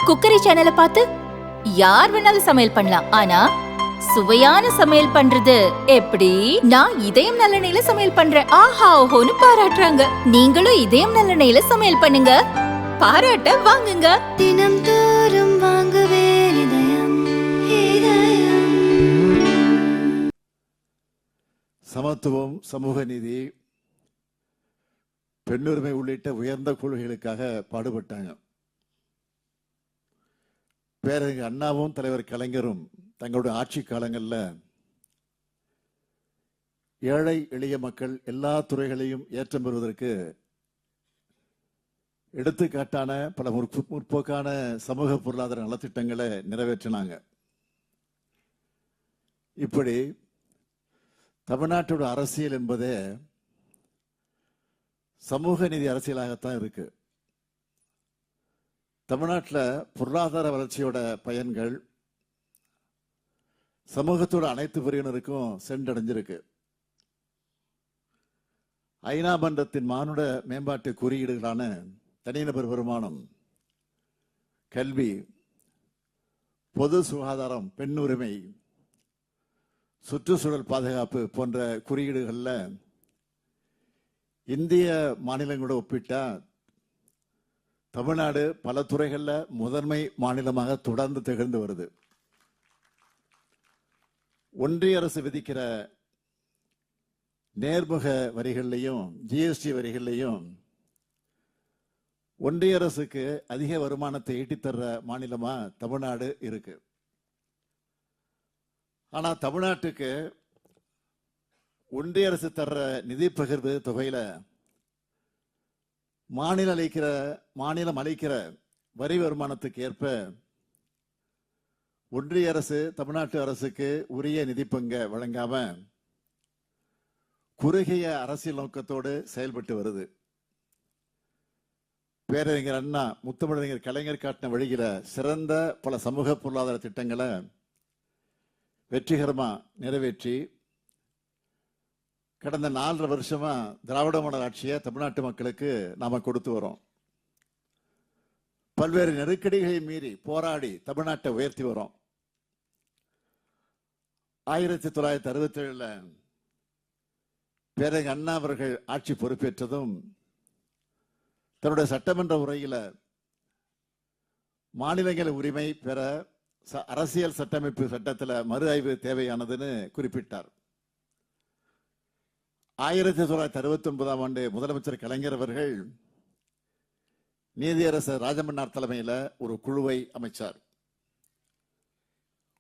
Cookery சேனலை பார்த்து யார் வேணாலும் சமையல் பண்ணலாம். ஆனா சுவையான சமையல் பண்றது எப்படி? நான் இதயம் நல்லெண்ணெயில சமையல் பண்றேன். ஆஹா ஓஹோன்னு பாராட்டுறாங்க. நீங்களும் இதயம் நல்லெண்ணெயில சமையல் பண்ணுங்க, பாராட்ட வாங்குங்க. தினம் தோறும் வாங்குவே இதயம் இதயம். சமத்துவம், சமூக நீதி, பெண்ணுரிமை உள்ளிட்ட உயர்ந்த கொள்கைகளுக்காக பாடுபட்டாங்க. பேரறிஞர் அண்ணாவும் தலைவர் கலைஞரும் தங்களுடைய ஆட்சி காலங்களில் ஏழை எளிய மக்கள் எல்லா துறைகளையும் ஏற்றம் பெறுவதற்கு எடுத்துக்காட்டான பல முற்போக்கான சமூக பொருளாதார நலத்திட்டங்களை நிறைவேற்றினாங்க. இப்படி தமிழ்நாட்டோட அரசியல் என்பதே சமூக நீதி அரசியலாகத்தான் இருக்கு. தமிழ்நாட்டில் பொருளாதார வளர்ச்சியோட பயன்கள் சமூகத்தோட அனைத்து பிரிவினருக்கும் சென்றடைஞ்சிருக்கு. ஐநா மன்றத்தின் மானுட மேம்பாட்டு குறியீடுகளான தனிநபர் வருமானம், கல்வி, பொது சுகாதாரம், பெண் உரிமை, சுற்றுச்சூழல் பாதுகாப்பு போன்ற குறியீடுகள்ல இந்திய மாநிலங்களோட ஒப்பிட்டா தமிழ்நாடு பல துறைகள்ல முதன்மை மாநிலமாக தொடர்ந்து திகழ்ந்து வருது. ஒன்றிய அரசு விதிக்கிற நேர்முக வரிகள்லையும் ஜிஎஸ்டி வரிகள்லையும் ஒன்றிய அரசுக்கு அதிக வருமானத்தை ஈட்டித்தர்ற மாநிலமா தமிழ்நாடு இருக்கு. ஆனா தமிழ்நாட்டுக்கு ஒன்றிய அரசு தர்ற நிதி பகிர்வு தொகையில மாநிலம் அளிக்கிற வரி வருமானத்துக்கு ஏற்ப ஒன்றிய அரசு தமிழ்நாட்டு அரசுக்கு உரிய நிதி பங்கை வழங்காம குறுகிய அரசியல் நோக்கத்தோடு செயல்பட்டு வருது. பேரறிஞர் அண்ணா, முத்தமிழறிஞர் கலைஞர் காட்டின வழியில சிறந்த பல சமூக பொருளாதார திட்டங்களை வெற்றிகரமா நிறைவேற்றி கடந்த 4.5 வருஷமா திராவிட மாடல் ஆட்சியை தமிழ்நாட்டு மக்களுக்கு நாம கொடுத்து வரோம். பல்வேறு நெருக்கடிகளை மீறி போராடி தமிழ்நாட்டை உயர்த்தி வரோம். 1967 பேரறிஞர் அண்ணா அவர்கள் ஆட்சி பொறுப்பேற்றதும் தன்னுடைய சட்டமன்ற உரையில மாநிலங்கள் உரிமை பெற அரசியல் சட்டமைப்பு சட்டத்தில் மறு ஆய்வு தேவையானதுன்னு குறிப்பிட்டார். 1969 முதலமைச்சர் கலைஞர் அவர்கள் நீதியரசர் ராஜமன்னார் தலைமையில் ஒரு குழுவை அமைச்சார்.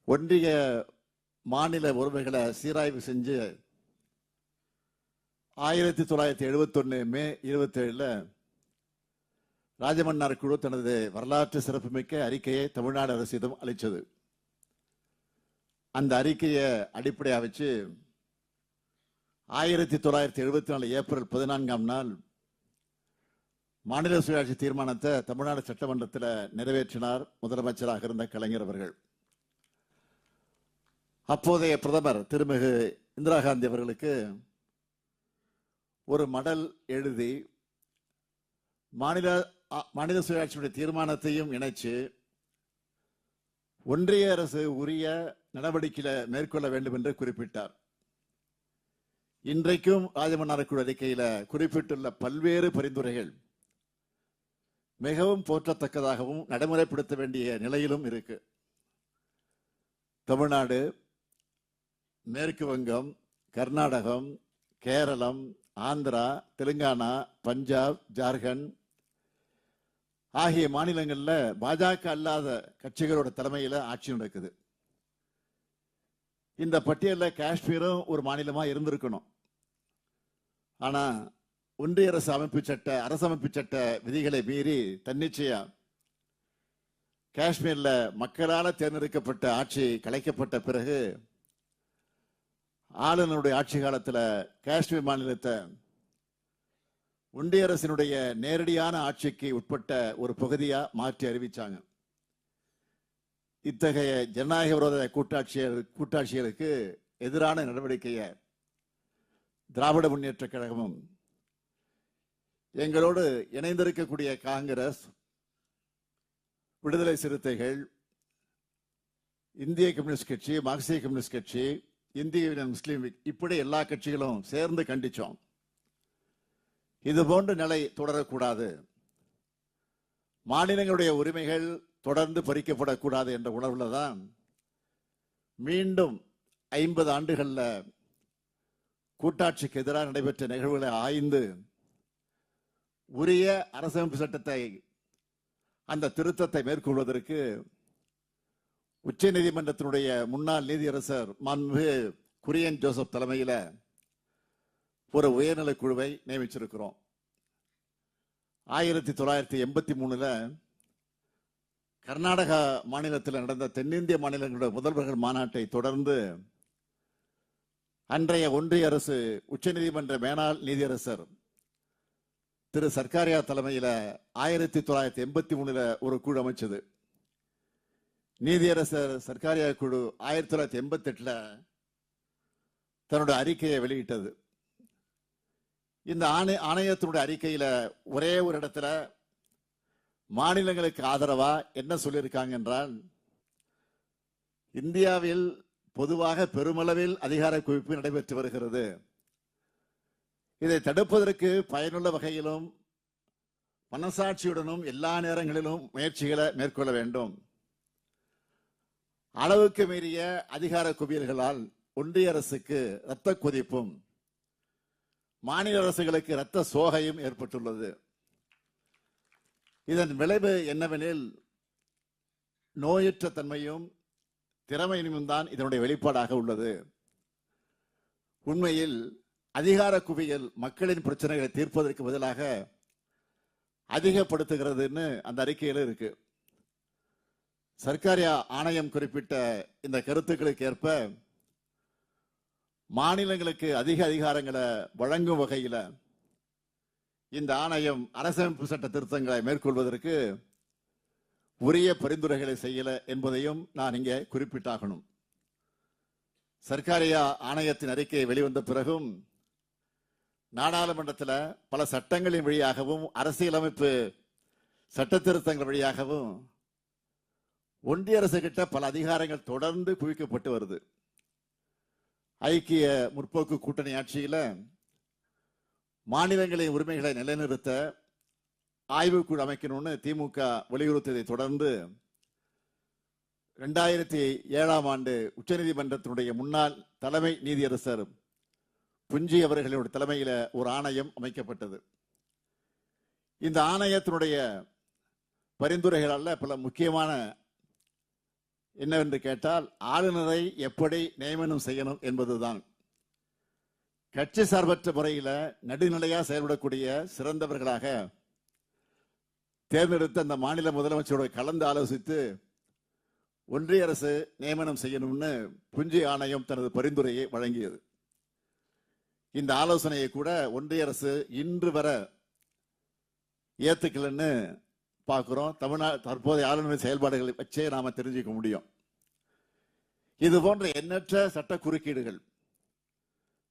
ஒன்றிய மாநில உறவுகளை சீராய்வு செஞ்சு 1971 மே 27 ராஜமன்னார் குழு தனது வரலாற்று சிறப்புமிக்க அறிக்கையை தமிழ்நாடு அரசிடம் அளித்தது. அந்த அறிக்கையை அடிப்படையாக வச்சு 1974 ஏப்ரல் 14 மாநில சுயாட்சி தீர்மானத்தை தமிழ்நாடு சட்டமன்றத்தில் நிறைவேற்றினார் முதலமைச்சராக இருந்த கலைஞர் அவர்கள். அப்போதைய பிரதமர் திருமிகு இந்திரா காந்தி அவர்களுக்கு ஒரு மடல் எழுதி மாநில சுயாட்சியுடைய தீர்மானத்தையும் இணைச்சு ஒன்றிய அரசு உரிய நடவடிக்கைகளை மேற்கொள்ள வேண்டும் என்று குறிப்பிட்டார். இன்றைக்கும் ராஜமன்னார் குழு அறிக்கையில குறிப்பிட்டுள்ள பல்வேறு பரிந்துரைகள் மிகவும் போற்றத்தக்கதாகவும் நடைமுறைப்படுத்த வேண்டிய நிலையிலும் இருக்கு. தமிழ்நாடு, மேற்கு வங்கம், கர்நாடகம், கேரளம், ஆந்திரா, தெலுங்கானா, பஞ்சாப், ஜார்க்கண்ட் ஆகிய மாநிலங்கள்ல பாஜக அல்லாத கட்சிகளோட தலைமையில ஆட்சி நடக்குது. இந்த பட்டியலில் காஷ்மீரும் ஒரு மாநிலமா இருந்திருக்கணும். ஆனா ஒன்றிய அரசமைப்பு சட்ட விதிகளை மீறி தன்னிச்சையா காஷ்மீர்ல மக்களால் தேர்ந்தெடுக்கப்பட்ட ஆட்சி கலைக்கப்பட்ட பிறகு ஆளுநருடைய ஆட்சி காலத்தில் காஷ்மீர் மாநிலத்தை ஒன்றிய அரசினுடைய நேரடியான ஆட்சிக்கு உட்பட்ட ஒரு பகுதியா மாற்றி அறிவிச்சாங்க. இத்தகைய ஜனநாயக விரோத கூட்டாட்சியருக்கு எதிரான நடவடிக்கையை திராவிட முன்னேற்ற கழகமும் எங்களோடு இணைந்திருக்கக்கூடிய காங்கிரஸ் விடுதலை சிறுத்தைகள், இந்திய கம்யூனிஸ்ட் கட்சி, மார்க்சிய கம்யூனிஸ்ட் கட்சி, இந்திய யூனியன் முஸ்லீம் லீக், இப்படி எல்லா கட்சிகளும் சேர்ந்து கண்டிச்சோம். இது போன்ற நிலை தொடரக்கூடாது, மாநிலங்களுடைய உரிமைகள் தொடர்ந்து பறிக்கப்படக்கூடாது என்ற உணர்வுல தான் மீண்டும் 50 ஆண்டுகள்ல கூட்டாட்சிக்கு எதிராக நடைபெற்ற நிகழ்வுகளை ஆய்ந்து உரிய அரசமைப்பு சட்டத்தை, அந்த திருத்தத்தை மேற்கொள்வதற்கு உச்ச நீதிமன்றத்தினுடைய முன்னாள் நீதியரசர் மாண்புமிகு குரியன் ஜோசப் தலைமையில ஒரு உயர்நிலை குழுவை நியமிச்சிருக்கிறோம். 1983 கர்நாடகா மாநிலத்தில் நடந்த தென்னிந்திய மாநிலங்களுடைய முதல்வர்கள் மாநாட்டை தொடர்ந்து அன்றைய ஒன்றிய அரசு உச்சநீதிமன்ற மேலாள் நீதியரசர் திரு சர்க்காரியா தலைமையில 1983 ஒரு குழு அமைச்சது. நீதியரசர் சர்க்காரியா குழு 1988 தன்னுடைய அறிக்கையை வெளியிட்டது. இந்த ஆணையத்தினுடைய அறிக்கையில ஒரே ஒரு இடத்துல மாநிலங்களுக்கு ஆதரவா என்ன சொல்லியிருக்காங்க என்றால், இந்தியாவில் பொதுவாக பெருமளவில் அதிகார குவிப்பு நடைபெற்று வருகிறது. இதை தடுப்பதற்கு பயனுள்ள வகையிலும் மனசாட்சியுடனும் எல்லா நேரங்களிலும் முயற்சிகளை மேற்கொள்ள வேண்டும். அளவுக்கு மீறிய அதிகார குவியல்களால் ஒன்றிய அரசுக்கு இரத்த கொதிப்பும் மாநில அரசுகளுக்கு இரத்த சோகையும் ஏற்பட்டுள்ளது. இதன் விளைவு என்னவெனில், நோயற்ற தன்மையும் திறமையும் தான் இதனுடைய வெளிப்பாடாக உள்ளது. உண்மையில் அதிகார குவியல் மக்களின் பிரச்சனைகளை தீர்ப்பதற்கு பதிலாக அதிகப்படுத்துகிறதுன்னு அந்த அறிக்கையில் இருக்கு. சர்க்காரியா ஆணையம் குறிப்பிட்ட இந்த கருத்துக்களுக்கு ஏற்ப மாநிலங்களுக்கு அதிக அதிகாரங்களை வழங்கும் வகையில் இந்த ஆணையம் அரசமைப்பு சட்ட திருத்தங்களை மேற்கொள்வதற்கு உரிய பரிந்துரைகளை செய்யல என்பதையும் நான் இங்கே குறிப்பிட்டாகணும். சர்க்காரியா ஆணையத்தின் அறிக்கை வெளிவந்த பிறகும் நாடாளுமன்றத்தில் பல சட்டங்களின் வழியாகவும் அரசியலமைப்பு சட்ட திருத்தங்கள் வழியாகவும் ஒன்றிய அரசு கிட்ட பல அதிகாரங்கள் தொடர்ந்து குவிக்கப்பட்டு வருது. ஐக்கிய முற்போக்கு கூட்டணி ஆட்சியில மாநிலங்களின் உரிமைகளை நிலைநிறுத்த ஆய்வுக்குழு அமைக்கணும்னு திமுக வலியுறுத்தியதை தொடர்ந்து 2007 உச்சநீதிமன்றத்தினுடைய முன்னாள் தலைமை நீதியரசர் புஞ்சி அவர்களுடைய தலைமையில ஒரு ஆணையம் அமைக்கப்பட்டது. இந்த ஆணையத்தினுடைய பரிந்துரைகளால் பல முக்கியமான என்னவென்று கேட்டால், ஆளுநரை எப்படி நியமனம் செய்யணும் என்பதுதான். கட்சி சார்பற்ற முறையில் நடுநிலையா செயல்படக்கூடிய சிறந்தவர்களாக தேர்ந்தெடுத்த அந்த மாநில முதலமைச்சரோட கலந்து ஆலோசித்து ஒன்றிய அரசு நியமனம் செய்யணும்னு புஞ்சி ஆணையம் தனது பரிந்துரையை வழங்கியது. இந்த ஆலோசனையை கூட ஒன்றிய அரசு இன்று வர ஏத்துக்கலன்னு பார்க்கிறோம். தமிழ்நாடு தற்போதைய ஆளுநர் செயல்பாடுகளை வச்சே நாம தெரிஞ்சுக்க முடியும். இது போன்ற எண்ணற்ற சட்ட குறுக்கீடுகள்,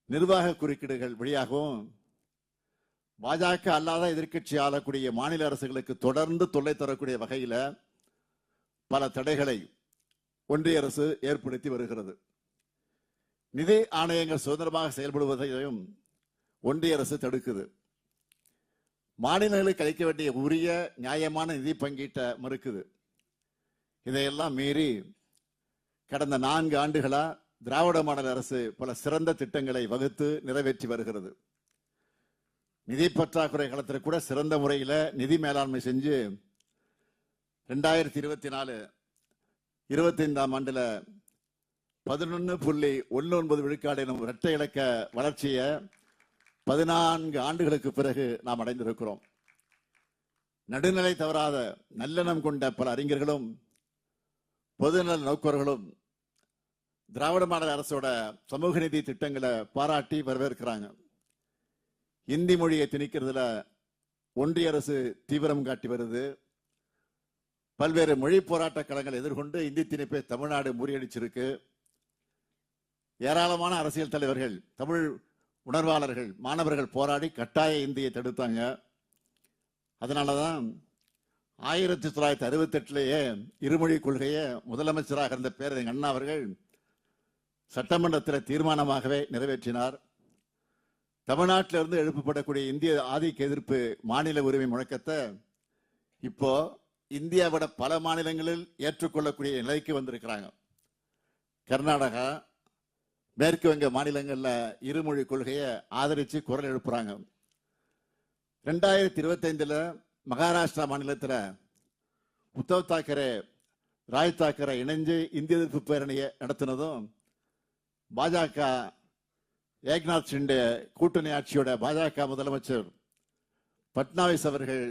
நிர்வாக குறுக்கீடுகள் வழியாகவும் பாஜக அல்லாத எதிர்க்கட்சி ஆளக்கூடிய மாநில அரசுகளுக்கு தொடர்ந்து தொல்லை தரக்கூடிய வகையில பல தடைகளை ஒன்றிய அரசு ஏற்படுத்தி வருகிறது. நிதி ஆணையங்கள் சுதந்திரமாக செயல்படுவதையும் ஒன்றிய அரசு தடுக்குது. மாநிலங்களுக்கு அளிக்க வேண்டிய உரிய நியாயமான நிதி பங்கீட்டை மறுக்குது. இதையெல்லாம் மீறி கடந்த 4 ஆண்டுகளா திராவிட மாடல் அரசு பல சிறந்த திட்டங்களை வகுத்து நிறைவேற்றி வருகிறது. நிதி பற்றாக்குறை காலத்தில் கூட சிறந்த முறையில் நிதி மேலாண்மை செஞ்சு 2024-25 11.19 விழுக்காடு எனும் இரட்டை இலக்க வளர்ச்சியை 14 ஆண்டுகளுக்கு பிறகு நாம் அடைந்திருக்கிறோம். நடுநிலை தவறாத நல்லெண்ணம் கொண்ட பல அறிஞர்களும் பொதுநல நோக்கர்களும் திராவிட மாடல் அரசோட சமூக நீதி திட்டங்களை பாராட்டி வரவேற்கிறாங்க. இந்தி மொழியை திணிக்கிறதுல ஒன்றிய அரசு தீவிரம் காட்டி வருது. பல்வேறு மொழி போராட்ட களங்களை எதிர்கொண்டு இந்தி திணிப்பை தமிழ்நாடு முறியடிச்சிருக்கு. ஏராளமான அரசியல் தலைவர்கள், தமிழ் உணர்வாளர்கள், மாணவர்கள் போராடி கட்டாய இந்தியை தடுத்தாங்க. அதனாலதான் 1968 இருமொழி கொள்கையை முதலமைச்சராக இருந்த பேரறிஞர் அண்ணா அவர்கள் சட்டமன்றத்தில் தீர்மானமாகவே நிறைவேற்றினார். தமிழ்நாட்டிலிருந்து எழுப்பப்படக்கூடிய இந்திய ஆதிக்க எதிர்ப்பு மாநில உரிமை முழக்கத்தை இப்போ இந்தியாவோட பல மாநிலங்களில் ஏற்றுக்கொள்ளக்கூடிய நிலைக்கு வந்திருக்கிறாங்க. கர்நாடகா, மேற்கு வங்க மாநிலங்கள்ல இருமொழி கொள்கையை ஆதரிச்சு குரல் எழுப்புறாங்க. 2025 மகாராஷ்டிரா மாநிலத்தில் உத்தவ் தாக்கரே, ராஜ் தாக்கரே இணைஞ்சு இந்திய எதிர்ப்பு பேரணியை நடத்தினதும் பாஜக ஏக்நாத் ஷிண்டே கூட்டணி ஆட்சியோட பாஜக முதலமைச்சர் பட்னாவிஸ் அவர்கள்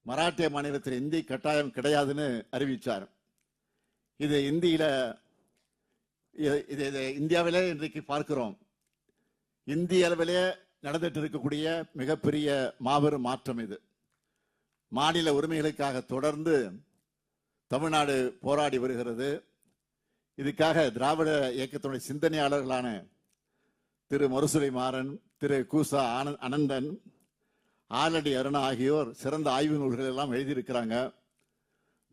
மராட்டிய மாநிலத்தில் இந்தி கட்டாயம் கிடையாதுன்னு அறிவித்தார். இது இந்தியாவிலே இன்றைக்கு பார்க்கிறோம். இந்திய அளவிலே நடந்துட்டு இருக்கக்கூடிய மிகப்பெரிய மாபெரும் மாற்றம் இது. மாநில உரிமைகளுக்காக தொடர்ந்து தமிழ்நாடு போராடி வருகிறது. இதுக்காக திராவிட இயக்கத்தினுடைய சிந்தனையாளர்களான திரு மருசுலை மாறன், திரு கூசா அனந்தன், ஆலடி அருணா ஆகியோர் சிறந்த ஆய்வு நூல்கள் எல்லாம் எழுதியிருக்கிறாங்க.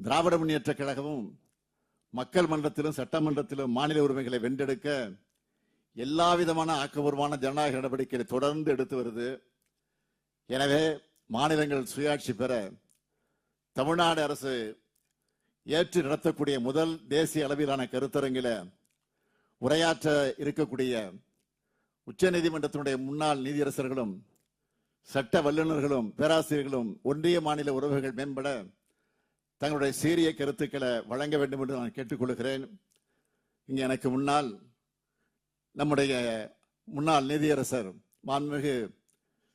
திராவிட முன்னேற்ற கழகமும் மக்கள் மன்றத்திலும் சட்டமன்றத்திலும் மாநில உரிமைகளை வென்றெடுக்க எல்லா விதமான ஆக்கப்பூர்வமான ஜனநாயக நடவடிக்கைகளை தொடர்ந்து எடுத்து வருது. எனவே மாநிலங்கள் சுயாட்சி பெற தமிழ்நாடு அரசு ஏற்று நடத்தக்கூடிய முதல் தேசிய அளவிலான கருத்தரங்கில உரையாற்ற இருக்கக்கூடிய உச்ச நீதிமன்றத்தினுடைய முன்னாள் நீதியரசர்களும் சட்ட வல்லுநர்களும் பேராசிரியர்களும் ஒன்றிய மாநில உறவுகள் மேம்பட தங்களுடைய சீரிய கருத்துக்களை வழங்க வேண்டும் என்று நான் கேட்டுக்கொள்கிறேன். இங்கே எனக்கு முன்னால் நம்முடைய முன்னாள் நீதியரசர் மாண்புமிகு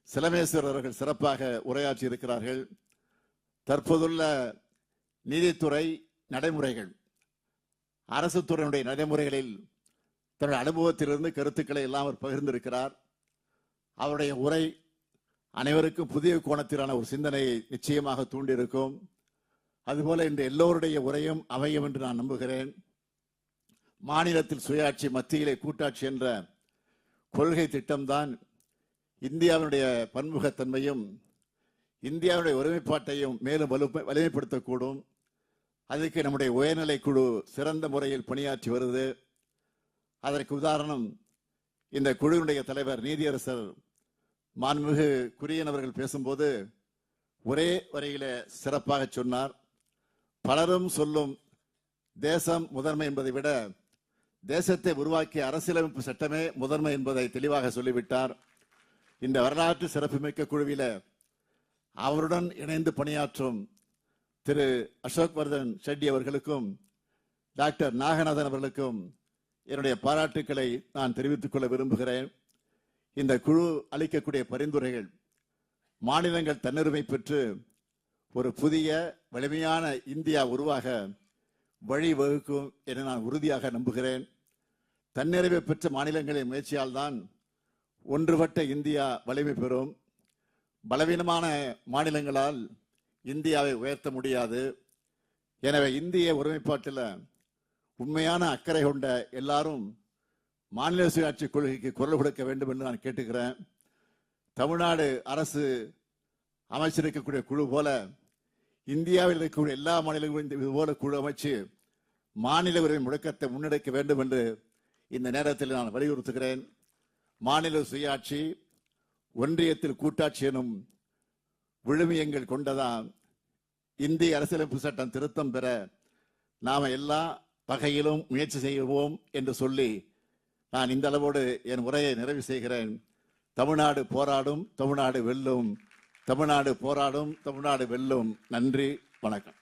சிலமேஸ்வரர் அவர்கள் சிறப்பாக உரையாற்றி இருக்கிறார்கள். தற்போதுள்ள நீதித்துறை நடைமுறைகள், அரசு துறையினுடைய நடைமுறைகளில் தன்னுடைய அனுபவத்திலிருந்து கருத்துக்களை எல்லாம் அவர் பகிர்ந்திருக்கிறார். அவருடைய உரை அனைவருக்கும் புதிய கோணத்திலான ஒரு சிந்தனையை நிச்சயமாக தூண்டியிருக்கும். அதுபோல இன்று எல்லோருடைய உரையும் அமையும் என்று நான் நம்புகிறேன். மாநிலத்தில் சுயாட்சி, மத்தியிலே கூட்டாட்சி என்ற கொள்கை திட்டம்தான் இந்தியாவினுடைய பன்முகத்தன்மையும் இந்தியாவுடைய ஒருமைப்பாட்டையும் மேலும் வலிமைப்படுத்தக்கூடும். அதுக்கு நம்முடைய உயர்நிலை குழு சிறந்த முறையில் பணியாற்றி வருது. அதற்கு உதாரணம் இந்த குழுவினுடைய தலைவர் நீதியரசர் மாண்புமிகு குரியன் அவர்கள் பேசும்போது ஒரே வரையில சிறப்பாக சொன்னார். பலரும் சொல்லும் தேசம் முதன்மை என்பதை விட தேசத்தை உருவாக்கிய அரசியலமைப்பு சட்டமே முதன்மை என்பதை தெளிவாக சொல்லிவிட்டார். இந்த வரலாற்று சிறப்புமிக்க குழுவில அவருடன் இணைந்து பணியாற்றும் திரு அசோக் வர்தன் ஷெட்டி அவர்களுக்கும் டாக்டர் நாகநாதன் அவர்களுக்கும் என்னுடைய பாராட்டுக்களை நான் தெரிவித்துக் கொள்ள விரும்புகிறேன். இந்த குழு அளிக்கக்கூடிய பரிந்துரைகள் மாநிலங்கள் தன்னுரிமை பெற்று ஒரு புதிய வலிமையான இந்தியா உருவாக வழிவகுக்கும் என நான் உறுதியாக நம்புகிறேன். தன்னிறைவு பெற்ற மாநிலங்களின் முயற்சியால் தான் ஒன்றுபட்ட இந்தியா வலிமை பெறும். பலவீனமான மாநிலங்களால் இந்தியாவை உயர்த்த முடியாது. எனவே இந்திய ஒருமைப்பாட்டில் உண்மையான அக்கறை கொண்ட எல்லாரும் மாநில சுயாட்சி கொள்கைக்கு குரல் கொடுக்க வேண்டும் என்று நான் கேட்டுக்கிறேன். தமிழ்நாடு அரசு அமைச்சிருக்கக்கூடிய குழு போல இந்தியாவில் இருக்கக்கூடிய எல்லா மாநிலங்களும் இது போல குழு அமைச்சு மாநில உரிமை முழக்கத்தை முன்னெடுக்க வேண்டும் என்று இந்த நேரத்தில் நான் வலியுறுத்துகிறேன். மாநில சுயாட்சி, ஒன்றியத்தில் கூட்டாட்சி எனும் விழுமியங்கள் கொண்டதான் இந்திய அரசியலமைப்பு சட்டம் திருத்தம் பெற நாம எல்லா வகையிலும் முயற்சி செய்வோம் என்று சொல்லி நான் இந்த அளவோடு என் உரையை நிறைவு செய்கிறேன். தமிழ்நாடு போராடும், தமிழ்நாடு வெல்லும். தமிழ்நாடு போராடும், தமிழ்நாடு வெல்லும். நன்றி, வணக்கம்.